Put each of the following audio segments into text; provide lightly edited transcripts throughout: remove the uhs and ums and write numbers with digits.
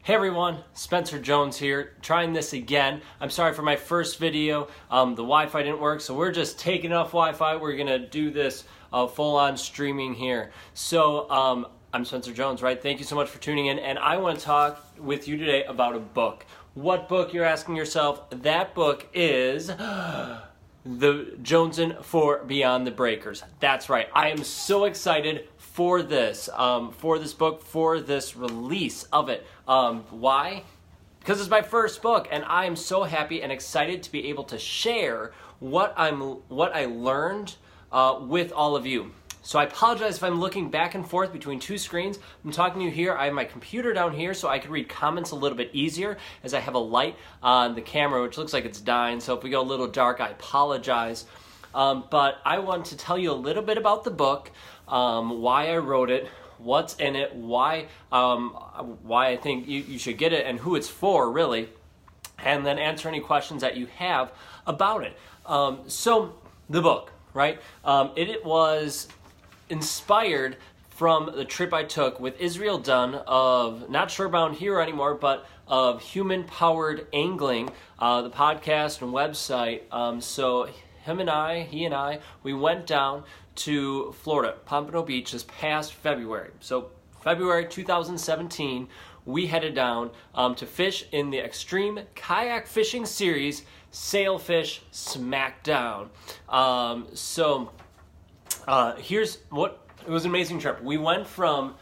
Hey everyone, Spencer Jones here, trying this again. I'm sorry for my first video, the Wi-Fi didn't work, so we're just taking off Wi-Fi. We're gonna do this full-on streaming here. So I'm Spencer Jones, right? Thank you so much for tuning in, and I want to talk with you today about a book. What book, you're asking yourself? That book is the Jonesin for Beyond the Breakers. That's right. I am so excited for this book, for this release of it. Why? Because it's my first book, and I am so happy and excited to be able to share what I learned with all of you. So I apologize if I'm looking back and forth between two screens. I'm talking to you here. I have my computer down here so I can read comments a little bit easier as I have a light on the camera, which looks like it's dying. So if we go a little dark, I apologize. But I want to tell you a little bit about the book, why I wrote it, what's in it, why I think you should get it, and who it's for, really, and then answer any questions that you have about it. So the book, right? It was inspired from the trip I took with Israel Dunn of not Shorebound Hero anymore, but of Human Powered Angling, the podcast and website. So he and I, we went down to Florida, Pompano Beach, this past February. So February 2017, we headed down to fish in the Extreme Kayak Fishing Series, Sailfish Smackdown. Here's what, it was an amazing trip. We went from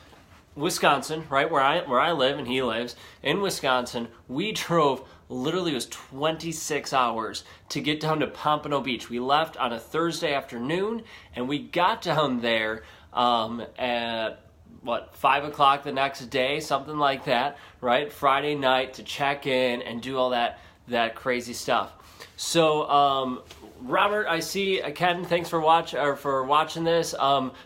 Wisconsin, right, where I live and he lives, in Wisconsin. We drove, literally it was 26 hours to get down to Pompano Beach. We left on a Thursday afternoon, and we got down there at 5 o'clock the next day, something like that, right? Friday night to check in and do all that crazy stuff. So Robert, I see, Ken, thanks for watching this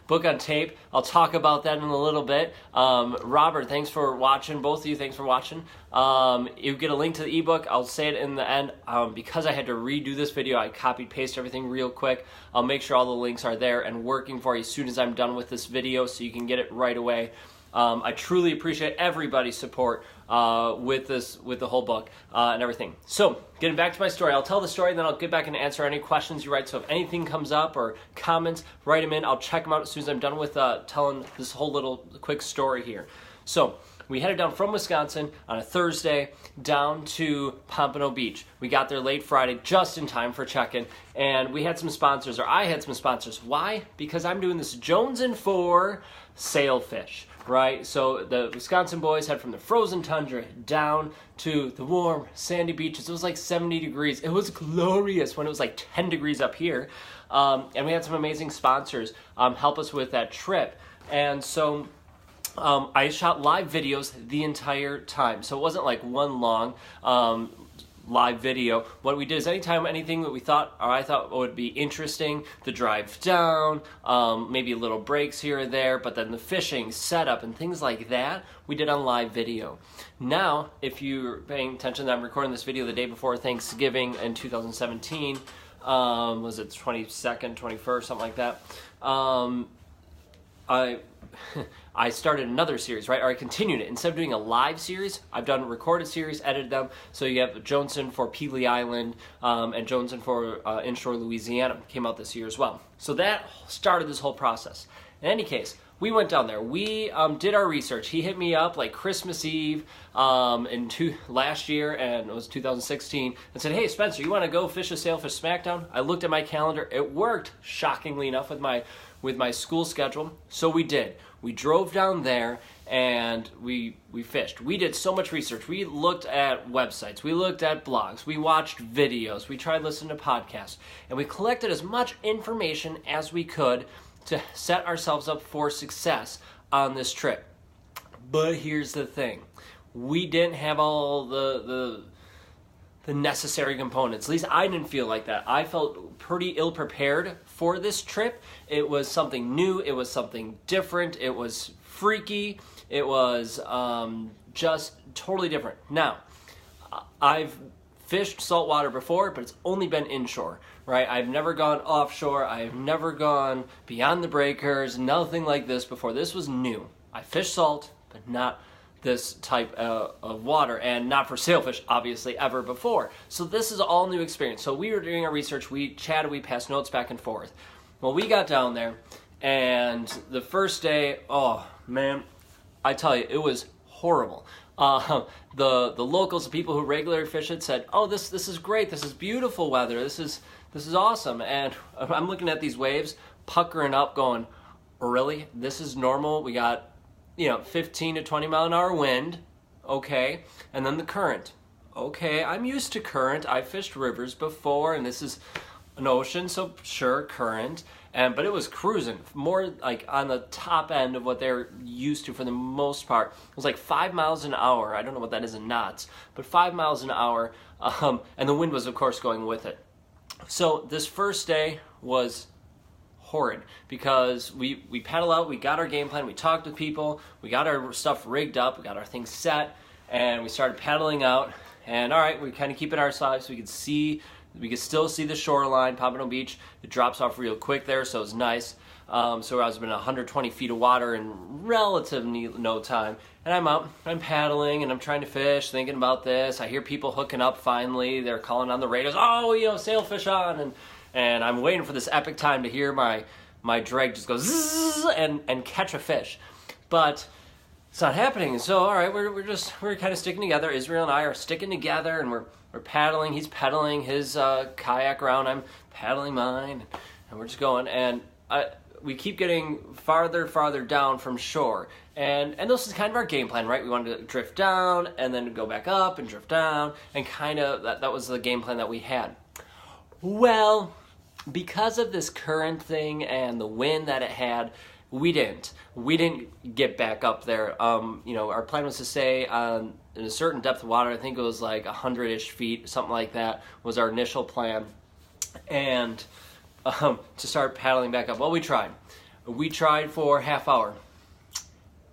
book on tape. I'll talk about that in a little bit. Robert, thanks for watching. Both of you, thanks for watching. You get a link to the ebook. I'll say it in the end. Because I had to redo this video, I copied, pasted everything real quick. I'll make sure all the links are there and working for you as soon as I'm done with this video, so you can get it right away. I truly appreciate everybody's support with the whole book and everything. So, getting back to my story, I'll tell the story, and then I'll get back and answer any questions you write. So if anything comes up or comments, write them in. I'll check them out as soon as I'm done with telling this whole little quick story here. So, we headed down from Wisconsin on a Thursday down to Pompano Beach. We got there late Friday, just in time for check-in, and we had some sponsors, or I had some sponsors. Why? Because I'm doing this Jonesin for Sailfish, right? So the Wisconsin boys head from the frozen tundra down to the warm, sandy beaches. It was like 70 degrees. It was glorious when it was like 10 degrees up here. And we had some amazing sponsors help us with that trip. And so I shot live videos the entire time. So it wasn't like one long live video. What we did is anytime anything that we thought, or I thought would be interesting, the drive down, maybe little breaks here or there, but then the fishing setup and things like that, we did on live video. Now, if you're paying attention, I'm recording this video the day before Thanksgiving in 2017. Was it 22nd, 21st, something like that. I started another series, right? Or I continued it. Instead of doing a live series, I've done a recorded series, edited them. So you have Jonesin for Pelee Island and Jonesin for Inshore, Louisiana came out this year as well. So that started this whole process. In any case, we went down there. We did our research. He hit me up like Christmas Eve last year, and it was 2016, and said, "Hey, Spencer, you want to go fish a Sailfish Smackdown?" I looked at my calendar. It worked, shockingly enough, with my school schedule. So we did. We drove down there and we fished. We did so much research. We looked at websites. We looked at blogs. We watched videos. We tried listening to podcasts. And we collected as much information as we could to set ourselves up for success on this trip. But here's the thing. We didn't have all the necessary components. At least I didn't feel like that. I felt pretty ill-prepared for this trip. It was something new. It was something different. It was freaky. It was just totally different. Now, I've fished saltwater before, but it's only been inshore, right? I've never gone offshore. I've never gone beyond the breakers, nothing like this before. This was new. I fished salt, but not this type of water, and not for sailfish, obviously, ever before. So this is all new experience. So we were doing our research, we chatted, we passed notes back and forth. Well, we got down there, and the first day, oh man, I tell you, it was horrible. The locals, the people who regularly fish it, said, "Oh, this is great. This is beautiful weather. This is awesome." And I'm looking at these waves, puckering up, going, "Really? This is normal? We got 15 to 20 mile an hour wind, okay, and then the current. Okay, I'm used to current. I fished rivers before, and this is an ocean, so sure, current. But it was cruising, more like on the top end of what they're used to for the most part. It was like 5 miles an hour. I don't know what that is in knots, but 5 miles an hour, and the wind was, of course, going with it. So this first day was horrid, because we paddle out, we got our game plan, we talked with people, we got our stuff rigged up, we got our things set, and we started paddling out. And all right, we kind of keep it our side so we could still see the shoreline, Pompano Beach. It drops off real quick there, so it's nice. So I was in 120 feet of water in relatively no time. And I'm out, I'm paddling, and I'm trying to fish, thinking about this. I hear people hooking up finally. They're calling on the radios, "Oh, sailfish on," and I'm waiting for this epic time to hear my drag just go zzz and catch a fish. But it's not happening. So all right, we're kind of sticking together. Israel and I are sticking together, and we're paddling. He's pedaling his kayak around. I'm paddling mine, and we're just going. And we keep getting farther down from shore. And this is kind of our game plan, right? We wanted to drift down and then go back up and drift down, and kind of that was the game plan that we had. Well, because of this current thing and the wind that it had, we didn't get back up there. Our plan was to stay in a certain depth of water. I think it was like 100-ish feet, something like that was our initial plan, and to start paddling back up. Well, we tried for half hour.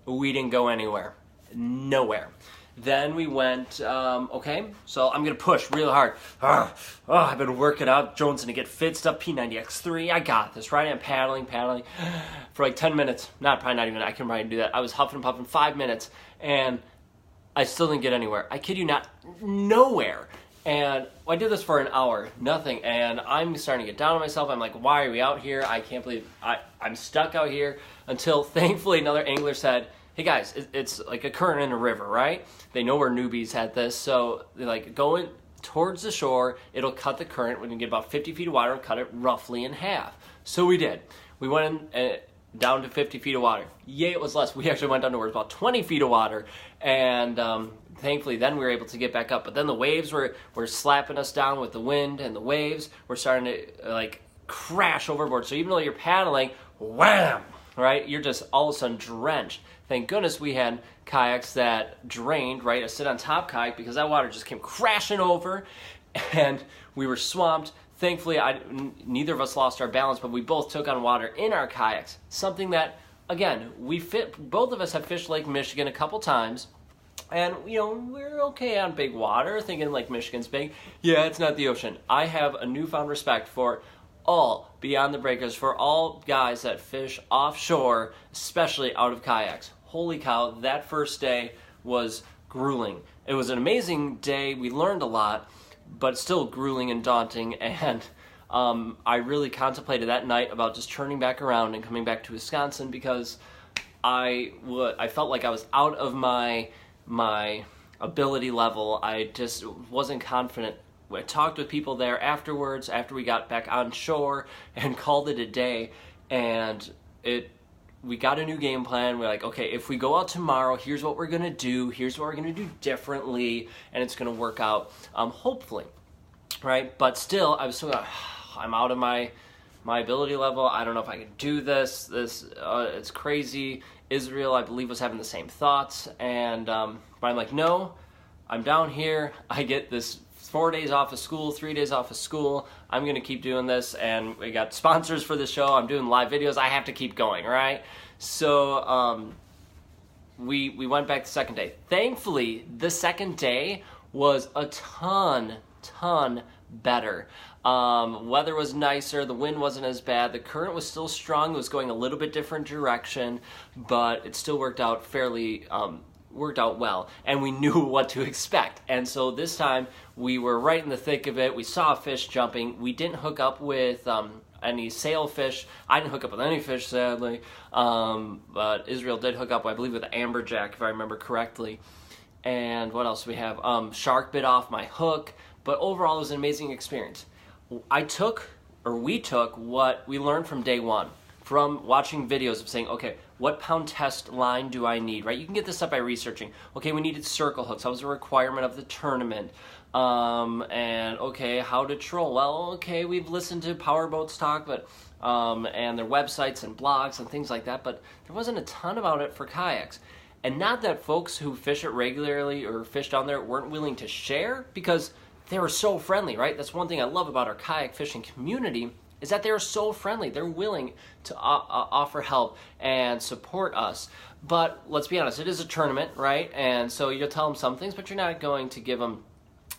We didn't go anywhere, nowhere. Then we went, okay, so I'm going to push real hard. I've been working out, Jonesin, to get fit stuff, P90X3. I got this, right? I'm paddling for like 10 minutes. Probably not even, I can probably do that. I was huffing and puffing 5 minutes, and I still didn't get anywhere. I kid you not, nowhere. And I did this for an hour, nothing. And I'm starting to get down on myself. I'm like, why are we out here? I can't believe I'm stuck out here. Until thankfully another angler said, "Hey guys, it's like a current in a river, right?" They know we're newbies at this, so they're like, going towards the shore, it'll cut the current. When you get about 50 feet of water, it'll cut it roughly in half. So we did. We went in, down to 50 feet of water. Yay, it was less. We actually went down to where it was about 20 feet of water, and thankfully then we were able to get back up. But then the waves were slapping us down with the wind, and the waves were starting to like crash overboard. So even though you're paddling, wham, right, you're just all of a sudden drenched. Thank goodness we had kayaks that drained, right, a sit-on-top kayak, because that water just came crashing over, and we were swamped. Thankfully, neither of us lost our balance, but we both took on water in our kayaks, something that, again, both of us have fished Lake Michigan a couple times, and, we're okay on big water, thinking Lake Michigan's big. Yeah, it's not the ocean. I have a newfound respect for all Beyond the Breakers, for all guys that fish offshore, especially out of kayaks. Holy cow, that first day was grueling. It was an amazing day. We learned a lot, but still grueling and daunting. And I really contemplated that night about just turning back around and coming back to Wisconsin, because I felt like I was out of my ability level. I just wasn't confident. I talked with people there afterwards, after we got back on shore, and called it a day. And we got a new game plan. We're like, okay, if we go out tomorrow, here's what we're gonna do. Here's what we're gonna do differently, and it's gonna work out, hopefully, right? But still, I was still like, I'm out of my ability level. I don't know if I can do this. It's crazy. Israel, I believe, was having the same thoughts, and but I'm like, no, I'm down here. I get this 4 days off of school, 3 days off of school. I'm going to keep doing this, and we got sponsors for the show. I'm doing live videos. I have to keep going, right? So we went back the second day. Thankfully, the second day was a ton better. Weather was nicer. The wind wasn't as bad. The current was still strong. It was going a little bit different direction, but it still worked out fairly worked out well, and we knew what to expect. And so this time we were right in the thick of it. We saw a fish jumping. We didn't hook up with any sailfish. I didn't hook up with any fish, sadly, but Israel did hook up, I believe, with an amberjack, if I remember correctly. And what else do we have? Shark bit off my hook, but overall it was an amazing experience. We took what we learned from day one, from watching videos of saying, okay, what pound test line do I need, right? You can get this up by researching. Okay, we needed circle hooks. That was a requirement of the tournament. And okay, how to troll? Well, okay, we've listened to powerboats talk, but and their websites and blogs and things like that, but there wasn't a ton about it for kayaks. And not that folks who fish it regularly or fish down there weren't willing to share, because they were so friendly, right? That's one thing I love about our kayak fishing community, is that they're so friendly. They're willing to offer help and support us. But let's be honest, it is a tournament, right? And so you'll tell them some things, but you're not going to give them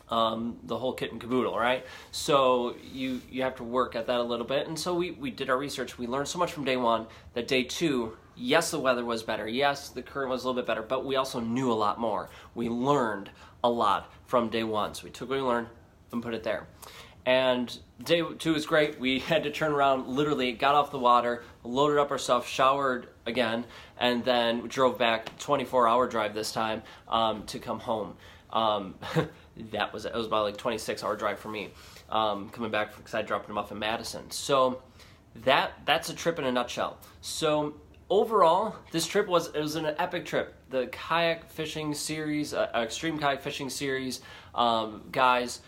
the whole kit and caboodle, right? So you have to work at that a little bit. And so we did our research. We learned so much from day one that day two, yes, the weather was better. Yes, the current was a little bit better, but we also knew a lot more. We learned a lot from day one. So we took what we learned and put it there. And day two was great. We had to turn around, literally got off the water, loaded up our stuff, showered again, and then drove back, 24-hour drive this time, to come home. It was about like 26-hour drive for me, coming back because I dropped them off in Madison. So that's a trip in a nutshell. So overall, this trip was an epic trip. The kayak fishing series, extreme kayak fishing series, guys,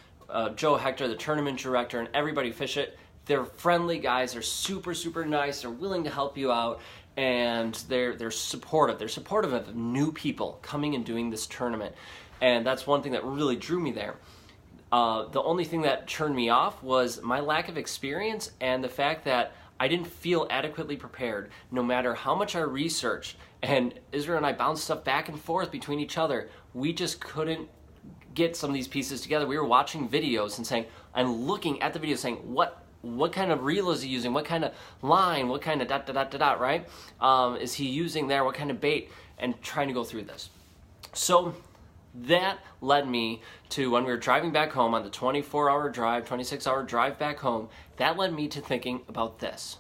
Joe Hector, the tournament director, and everybody fish it. They're friendly guys. They're super, super nice. They're willing to help you out, and they're supportive. They're supportive of new people coming and doing this tournament, and that's one thing that really drew me there. The only thing that turned me off was my lack of experience and the fact that I didn't feel adequately prepared, no matter how much I researched. And Israel and I bounced stuff back and forth between each other. We just couldn't get some of these pieces together. We were watching videos and looking at the videos saying, what kind of reel is he using? What kind of line? What kind of right? Is he using there? What kind of bait? And trying to go through this. So that led me to, when we were driving back home on the 24-hour drive, 26-hour drive back home, that led me to thinking about this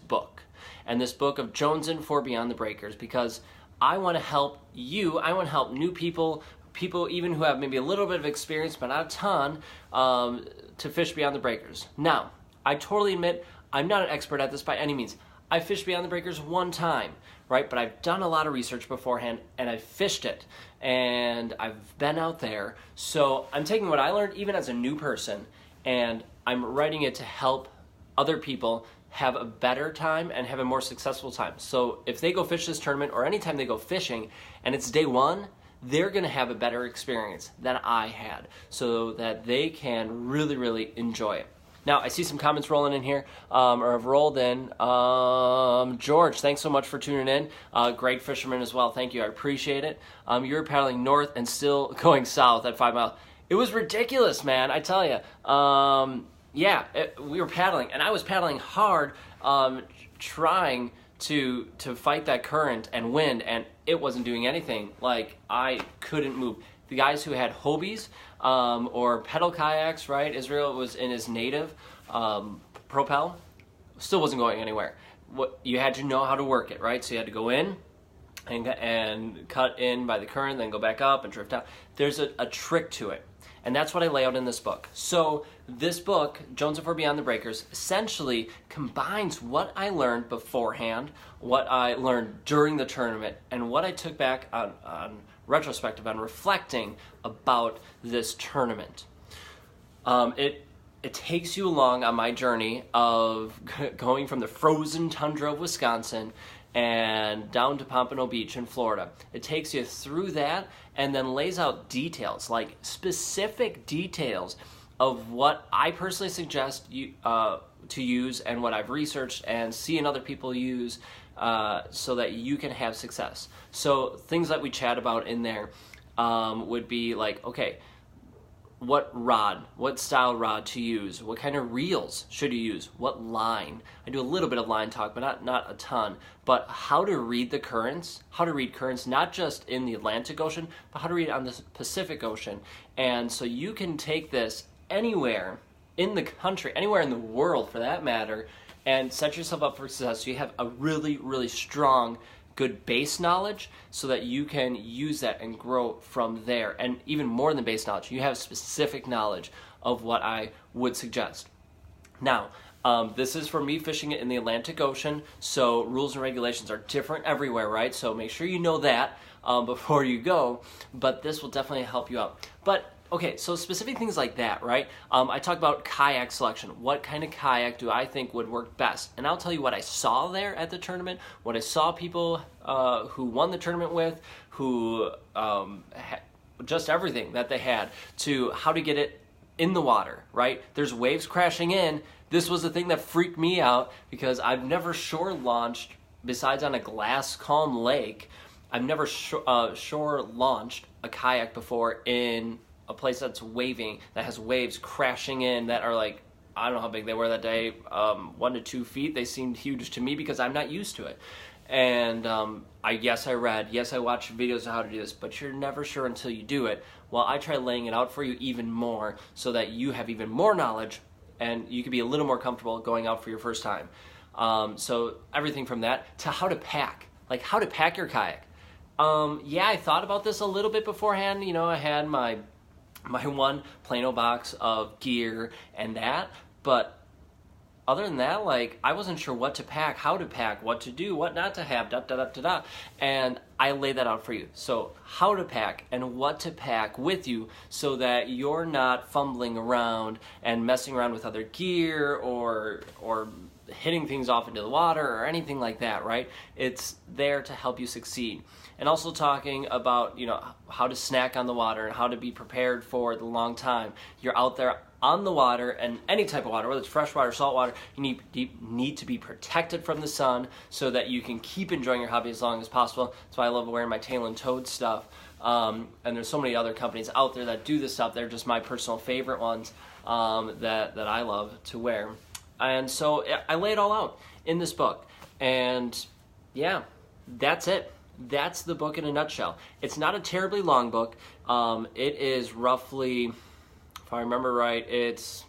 book. And this book of Jonesin for Beyond the Breakers, because I want to help you, I want to help new people even who have maybe a little bit of experience, but not a ton, to fish beyond the breakers. Now, I totally admit I'm not an expert at this by any means. I fished beyond the breakers one time, right? But I've done a lot of research beforehand, and I've fished it, and I've been out there. So I'm taking what I learned even as a new person, and I'm writing it to help other people have a better time and have a more successful time. So if they go fish this tournament, or anytime they go fishing, and it's day one, they're going to have a better experience than I had, so that they can really, really enjoy it. Now, I see some comments rolling in here, or have rolled in. George, thanks so much for tuning in. Great fisherman as well. Thank you. I appreciate it. You were paddling north and still going south at 5 miles. It was ridiculous, man. I tell you. We were paddling, and I was paddling hard, trying to fight that current and wind, and it wasn't doing anything. Like, I couldn't move. The guys who had Hobies or pedal kayaks, right? Israel was in his native propel, still wasn't going anywhere. You had to know how to work it, right? So you had to go in and cut in by the current, then go back up and drift out. There's a trick to it. And that's what I lay out in this book. So this book, Jonesin for Beyond the Breakers, essentially combines what I learned beforehand, what I learned during the tournament, and what I took back on retrospective, on reflecting about this tournament. It takes you along on my journey of going from the frozen tundra of Wisconsin and down to Pompano Beach in Florida. It takes you through that and then lays out details, like specific details of what I personally suggest you to use, and what I've researched and seen other people use, so that you can have success. So things that we chat about in there would be like, okay, what style rod to use, what kind of reels should you use, what line. I do a little bit of line talk, but not a ton. But how to read the currents, not just in the Atlantic Ocean, but how to read on the Pacific Ocean. And so you can take this anywhere in the country, anywhere in the world for that matter, and set yourself up for success. So you have a really, really strong, good base knowledge so that you can use that and grow from there. And even more than base knowledge, you have specific knowledge of what I would suggest. Now, this is for me fishing it in the Atlantic Ocean, so rules and regulations are different everywhere, right? So make sure you know that before you go, but this will definitely help you out. But okay, so specific things like that, right? I talk about kayak selection. What kind of kayak do I think would work best? And I'll tell you what I saw there at the tournament, what I saw people who won the tournament with, who just everything that they had, to how to get it in the water, right? There's waves crashing in. This was the thing that freaked me out because I've never shore launched, besides on a glass calm lake, I've never shore launched a kayak before in a place that's waving, that has waves crashing in that are like, I don't know how big they were that day, 1 to 2 feet. They seemed huge to me because I'm not used to it. And I watched videos of how to do this, but you're never sure until you do it. Well, I try laying it out for you even more so that you have even more knowledge and you can be a little more comfortable going out for your first time. So everything from that to how to pack, like how to pack your kayak. I thought about this a little bit beforehand. You know, I had my one Plano box of gear and that, but other than that, like, I wasn't sure what to pack, how to pack, what to do, what not to have, and I laid that out for you. So how to pack and what to pack with you so that you're not fumbling around and messing around with other gear or hitting things off into the water or anything like that, right? It's there to help you succeed. And also talking about, you know, how to snack on the water and how to be prepared for the long time. You're out there on the water, and any type of water, whether it's freshwater, saltwater, you need to be protected from the sun so that you can keep enjoying your hobby as long as possible. That's why I love wearing my tail and toad stuff. And there's so many other companies out there that do this stuff. They're just my personal favorite ones that I love to wear. And so I lay it all out in this book. And yeah, that's it. That's the book in a nutshell. It's not a terribly long book. It is roughly, if I remember right, it's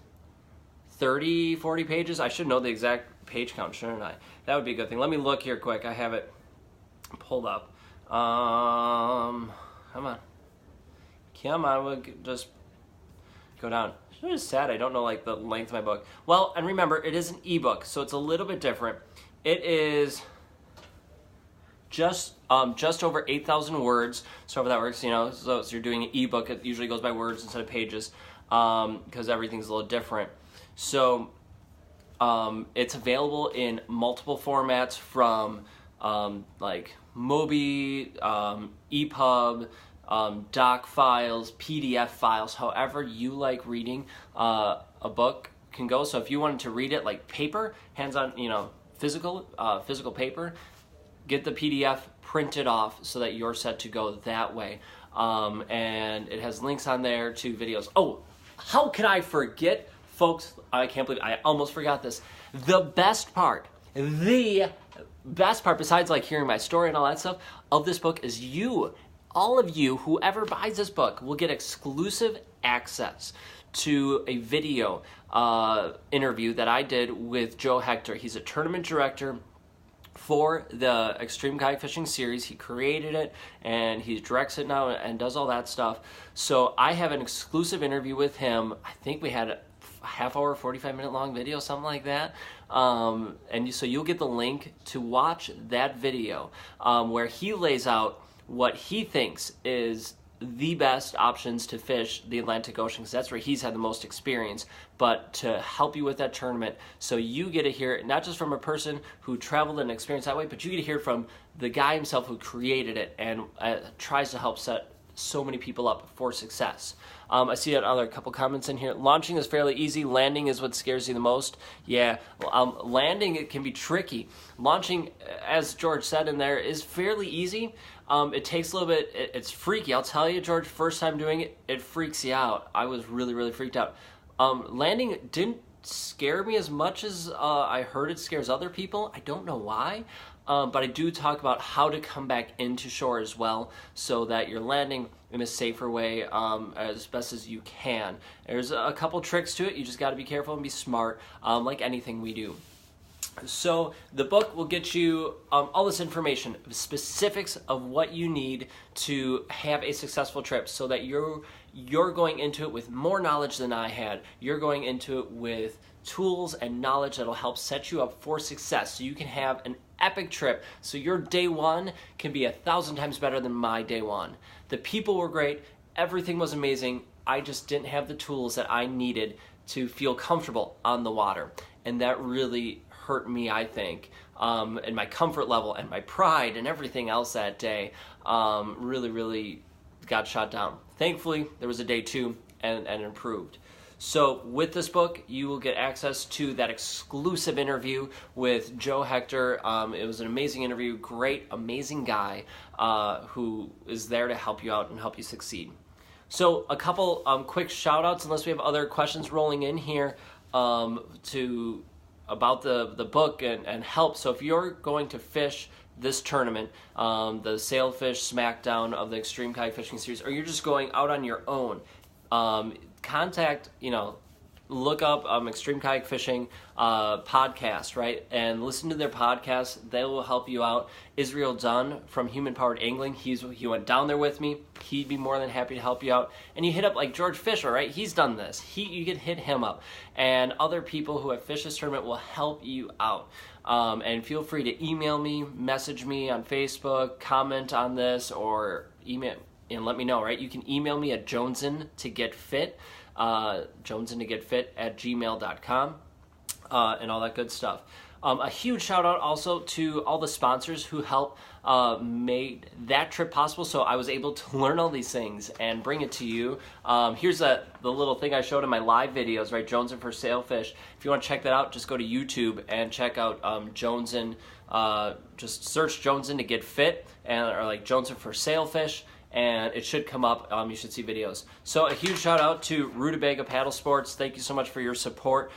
30, 40 pages. I should know the exact page count, shouldn't I? That would be a good thing. Let me look here quick. I have it pulled up. Come on, we'll just go down. It's just sad I don't know like the length of my book. Well, and remember, it is an ebook, so it's a little bit different. It is just over 8,000 words. So however that works, you know, so you're doing an ebook, it usually goes by words instead of pages, because everything's a little different. So it's available in multiple formats from like Mobi, EPUB, doc files, PDF files, however you like reading a book can go. So if you wanted to read it like paper, hands-on, you know, physical paper, get the PDF printed off so that you're set to go that way. And it has links on there to videos. Oh, how could I forget, folks? I can't believe I almost forgot this. The best part, besides like hearing my story and all that stuff, of this book is you. All of you, whoever buys this book, will get exclusive access to a video interview that I did with Joe Hector. He's a tournament director for the Extreme Kayak Fishing series. He created it and he directs it now and does all that stuff. So I have an exclusive interview with him. I think we had a half hour, 45-minute long video, something like that. So you'll get the link to watch that video where he lays out what he thinks is the best options to fish the Atlantic Ocean, because that's where he's had the most experience, but to help you with that tournament. So you get to hear it not just from a person who traveled and experienced that way, but you get to hear from the guy himself who created it and tries to help set so many people up for success. I see another couple comments in here. Launching is fairly easy. Landing is what scares you the most. Yeah, landing, it can be tricky. Launching, as George said in there, is fairly easy. It takes a little bit, it's freaky. I'll tell you, George, first time doing it, it freaks you out. I was really, really freaked out. Landing didn't scare me as much as I heard it scares other people. I don't know why. But I do talk about how to come back into shore as well so that you're landing in a safer way as best as you can. There's a couple tricks to it. You just got to be careful and be smart, like anything we do. So the book will get you all this information, specifics of what you need to have a successful trip so that you're going into it with more knowledge than I had. You're going into it with tools and knowledge that'll help set you up for success so you can have an epic trip so your day one can be 1,000 times better than my day one. The people were great. Everything was amazing. I just didn't have the tools that I needed to feel comfortable on the water. And that really hurt me, I think, and my comfort level and my pride and everything else that day really, really got shot down. Thankfully, there was a day two and improved. So with this book, you will get access to that exclusive interview with Joe Hector. It was an amazing interview, great, amazing guy who is there to help you out and help you succeed. So a couple quick shout outs, unless we have other questions rolling in here about the book and help. So if you're going to fish this tournament, the Sailfish Smackdown of the Extreme Kayak Fishing Series, or you're just going out on your own, contact, look up Extreme Kayak Fishing podcast, right? And listen to their podcast. They will help you out. Israel Dunn from Human Powered Angling, he went down there with me. He'd be more than happy to help you out. And you hit up like George Fisher, right? He's done this. You can hit him up. And other people who have fished this tournament will help you out. And feel free to email me, message me on Facebook, comment on this, or email and let me know, right? You can email me at Jonesin to get fit. jonesintogetfit@gmail.com, and all that good stuff. A huge shout out also to all the sponsors who helped made that trip possible, so I was able to learn all these things and bring it to you. Here's the little thing I showed in my live videos, right? Jonesin for Sailfish. If you want to check that out, just go to YouTube and check out Jonesin. Just search Jonesin to get fit, or like Jonesin for Sailfish, and it should come up. You should see videos. So a huge shout out to Rutabaga Paddle Sports. Thank you so much for your support.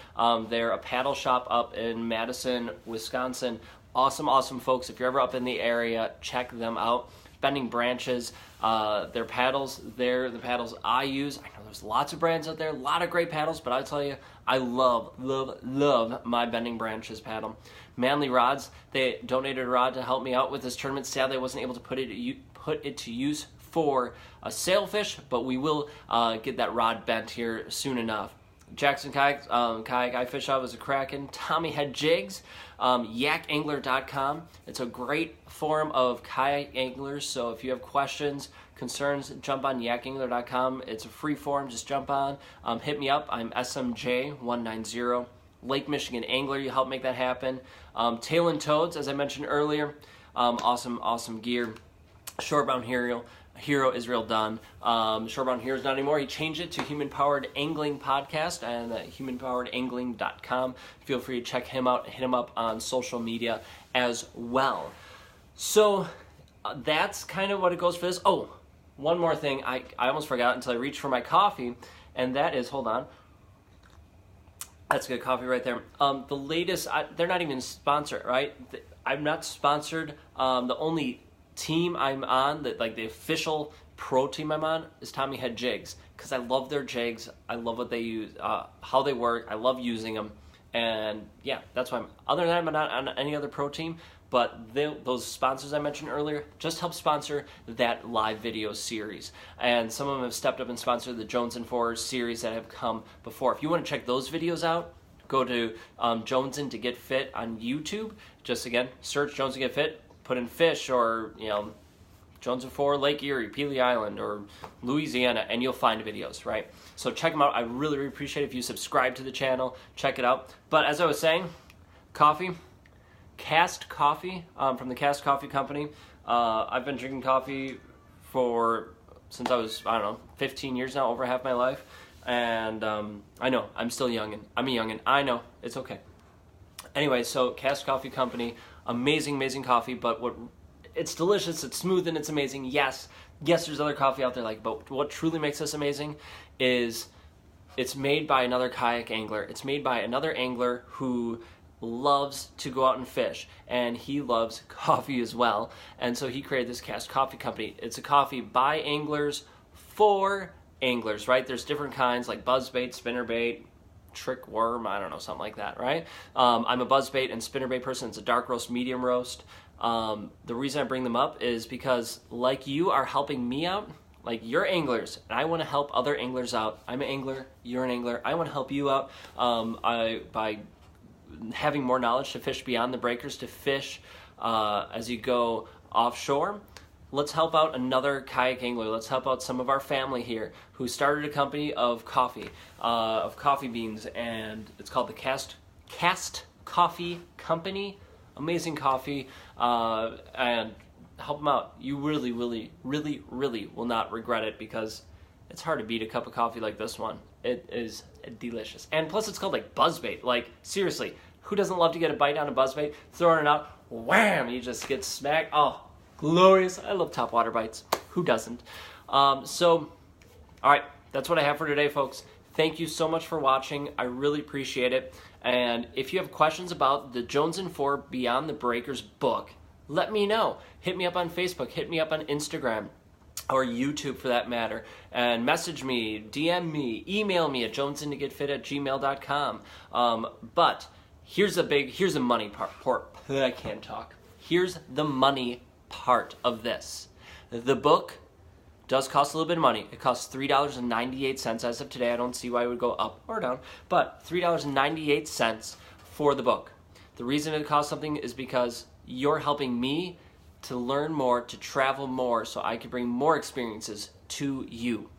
They're a paddle shop up in Madison, Wisconsin. Awesome folks. If you're ever up in the area, check them out. Bending Branches, their paddles, they're the paddles I use. I know there's lots of brands out there, a lot of great paddles, but I'll tell you, I love my Bending Branches paddle. Manly Rods, they donated a rod to help me out with this tournament. Sadly, I wasn't able to put it to use for a sailfish, but we will get that rod bent here soon enough. Jackson Kayak I fish out as a Kraken. Tommy had jigs. Yakangler.com. It's a great forum of kayak anglers, so if you have questions, concerns, jump on yakangler.com. It's a free forum, just jump on. Hit me up. I'm SMJ190. Lake Michigan Angler, you help make that happen. Tail and Toads, as I mentioned earlier. Awesome gear. Shorebrown Hero Israel Dunn. Shorebrown Hero's not anymore. He changed it to Human Powered Angling Podcast and humanpoweredangling.com. Feel free to check him out. Hit him up on social media as well. So that's kind of what it goes for this. Oh, one more thing. I almost forgot until I reached for my coffee, and that is, hold on. That's good coffee right there. The latest, they're not even sponsored, right? I'm not sponsored. The only team I'm on, the official pro team I'm on, is Tommy Head Jigs, because I love their jigs. I love what they use, how they work. I love using them, and yeah, that's why other than that, I'm not on any other pro team, but those sponsors I mentioned earlier just help sponsor that live video series, and some of them have stepped up and sponsored the Jonesin 4 series that have come before. If you want to check those videos out, go to Jonesin to Get Fit on YouTube. Just again, search Jonesin to Get Fit, put in fish, or Jonesin 4 Lake Erie, Pelee Island, or Louisiana, and you'll find videos, right? So check them out. I really appreciate it if you subscribe to the channel. Check it out. But as I was saying, coffee, Cast Coffee, from the Cast Coffee Company. I've been drinking coffee since I was, 15 years now, over half my life. And I know, I'm still youngin'. I'm a youngin'. I know, it's okay. Anyway, so Cast Coffee Company, amazing coffee, but what it's delicious, it's smooth, and it's amazing. Yes, there's other coffee out there but what truly makes this amazing is it's made by another kayak angler. It's made by another angler who loves to go out and fish, and he loves coffee as well. And so he created this Cast Coffee Company. It's a coffee by anglers for anglers, right? There's different kinds like buzzbait, spinnerbait, trick worm, I don't know, something like that, right? I'm a buzzbait and spinnerbait person. It's a dark roast, medium roast. The reason I bring them up is because like you are helping me out, like you're anglers, and I want to help other anglers out. I'm an angler, you're an angler. I want to help you out by having more knowledge to fish beyond the breakers, to fish as you go offshore. Let's help out another kayak angler. Let's help out some of our family here who started a company of coffee beans, and it's called the Cast Coffee Company. Amazing coffee, and help them out. You really, really, really, really will not regret it, because it's hard to beat a cup of coffee like this one. It is delicious. And plus it's called like buzzbait. Like seriously, who doesn't love to get a bite on a buzzbait? Throwing it out, wham, you just get smacked. Oh, glorious. I love topwater bites. Who doesn't? So, all right, that's what I have for today, folks. Thank you so much for watching. I really appreciate it. And if you have questions about the Jonesin 4 Beyond the Breakers book, let me know. Hit me up on Facebook, hit me up on Instagram, or YouTube for that matter, and message me, DM me, email me at jonesintogetfit@gmail.com. But here's the money part. I can't talk. Here's the money part of this. The book does cost a little bit of money. It costs $3.98 as of today. I don't see why it would go up or down, but $3.98 for the book. The reason it costs something is because you're helping me to learn more, to travel more, so I can bring more experiences to you.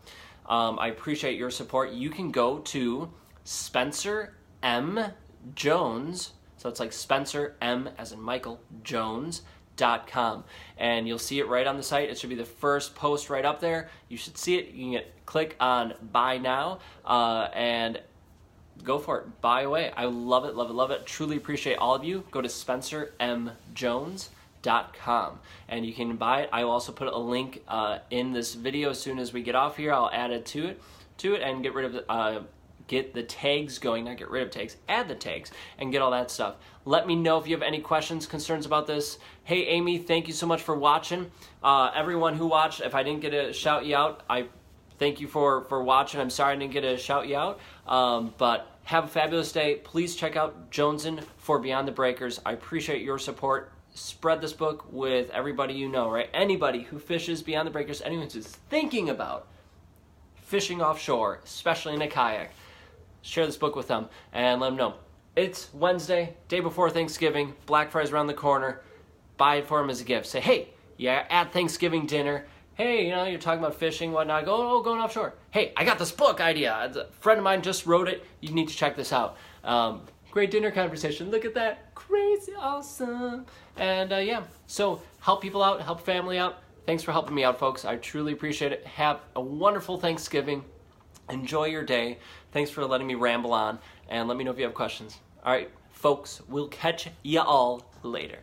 I appreciate your support. You can go to Spencer M. Jones, so it's like Spencer M as in Michael, Jones.com, and you'll see it right on the site. It should be the first post right up there. You should see it. You can click on buy now and go for it. Buy away. I love it, love it, love it. Truly appreciate all of you. Go to SpencerMJones.com and you can buy it. I will also put a link in this video as soon as we get off here. I'll add it to it and get rid of get the tags going, not get rid of tags, add the tags, and get all that stuff. Let me know if you have any questions, concerns about this. Hey, Amy, thank you so much for watching. Everyone who watched, if I didn't get to shout you out, I thank you for watching. I'm sorry I didn't get to shout you out, but have a fabulous day. Please check out Jonesin for Beyond the Breakers. I appreciate your support. Spread this book with everybody you know, right? Anybody who fishes Beyond the Breakers, anyone who's thinking about fishing offshore, especially in a kayak, share this book with them and let them know. It's Wednesday, day before Thanksgiving, Black Friday's around the corner. Buy it for them as a gift. Say, hey, yeah, at Thanksgiving dinner, hey, you know, you're talking about fishing, whatnot, going offshore. Hey, I got this book idea. A friend of mine just wrote it. You need to check this out. Great dinner conversation. Look at that. Crazy awesome. And yeah, so help people out, help family out. Thanks for helping me out, folks. I truly appreciate it. Have a wonderful Thanksgiving. Enjoy your day. Thanks for letting me ramble on, and let me know if you have questions. All right, folks, we'll catch ya all later.